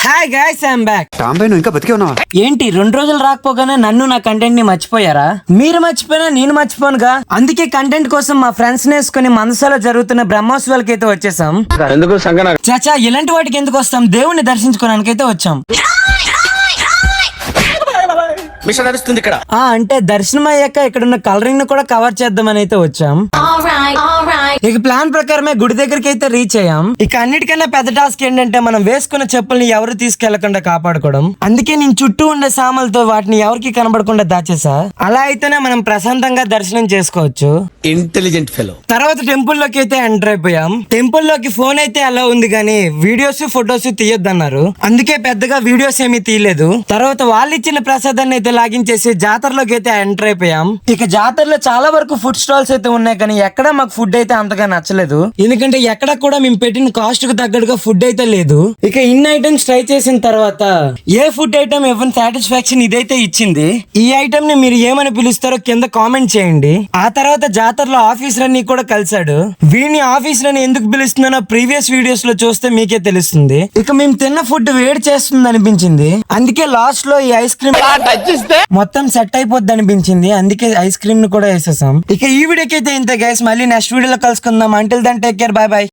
Hi guys, I'm back. టాంబై నువ్వు ఇంకా బతికే ఉన్నావా? ఏంటి 2 రోజులు రాకపోగానే నన్ను నా కంటెంట్ ని మర్చిపోయారా? మీరు మర్చిపోయినా నేను మర్చిపోనుగా. అందుకే కంటెంట్ కోసం మా ఫ్రెండ్స్ నేసుకుని మనసులో జరుగుతున్న బ్రహ్మోత్సవాలకి అయితే వచ్చేసాం. చాచా ఇలాంటి వాటికి ఎందుకు వస్తాం, దేవుణ్ణి దర్శించుకోవడానికి అయితే వచ్చాం. మిషన్ నడుస్తుంది ఇక్కడ. అంటే దర్శనం అయ్యాక ఇక్కడ ఉన్న కలరింగ్ ను కూడా కవర్ చేద్దామని అయితే వచ్చాం. ఇక ప్లాన్ ప్రకారమే గుడి దగ్గరికి అయితే రీచ్ అయ్యాం. ఇక అన్నిటికన్నా పెద్ద టాస్క్ ఏంటంటే మనం వేసుకున్న చెప్పుల్ని ఎవరు తీసుకెళ్లకుండా కాపాడుకోవడం. అందుకే నేను చుట్టూ ఉండే సామాన్లతో వాటిని ఎవరికి కనబడకుండా దాచేసా. అలా అయితేనే మనం ప్రశాంతంగా దర్శనం చేసుకోవచ్చు. Intelligent fellow. తర్వాత టెంపుల్ లోకి అయితే ఎంటర్ అయిపోయాం. టెంపుల్ లోకి ఫోన్ అయితే అలా ఉంది కానీ వీడియోస్ ఫొటోస్ తీయొద్దన్నారు. అందుకే పెద్దగా వీడియోస్ ఏమీ తీయలేదు. తర్వాత వాళ్ళు ఇచ్చిన ప్రసాదాన్ని అయితే లాగించేసి జాతరలోకి అయితే ఎంటర్ అయిపోయాం. ఇక జాతరలో చాలా వరకు ఫుడ్ స్టాల్స్ అయితే ఉన్నాయి కానీ ఎక్కడ మాకు ఫుడ్ అయితే అంతగా నచ్చలేదు. ఎందుకంటే ఎక్కడ కూడా మేము పెట్టిన కాస్ట్ కు తగ్గట్టుగా ఫుడ్ అయితే లేదు. ఇక ఇన్ని ఐటమ్స్ ట్రై చేసిన తర్వాత ఏ ఫుడ్ ఐటమ్ ఎవరి సాటిస్ఫాక్షన్ ఇదైతే ఇచ్చింది. ఈ ఐటమ్ ని మీరు ఏమని పిలుస్తారో కింద కామెంట్ చేయండి. ఆ తర్వాత జాతరలో ఆఫీసర్ని కూడా కలిసాడు. వీడిని ఆఫీసర్ని ఎందుకు పిలుస్తున్నానో ప్రీవియస్ వీడియోస్ లో చూస్తే మీకే తెలుస్తుంది. ఇక మేము తిన్న ఫుడ్ వేడి చేస్తుంది అనిపించింది. అందుకే లాస్ట్ లో ఈ ఐస్ క్రీమ్ మొత్తం సెట్ అయిపోద్ది అనిపించింది. అందుకే ఐస్ క్రీమ్ ని కూడా వేసేసాం. ఇక ఈ వీడియోకి అయితే ఇంత గైస్, మళ్ళీ నెక్స్ట్ వీడియోలో కలుసుకుందాం. Until then take care, bye by.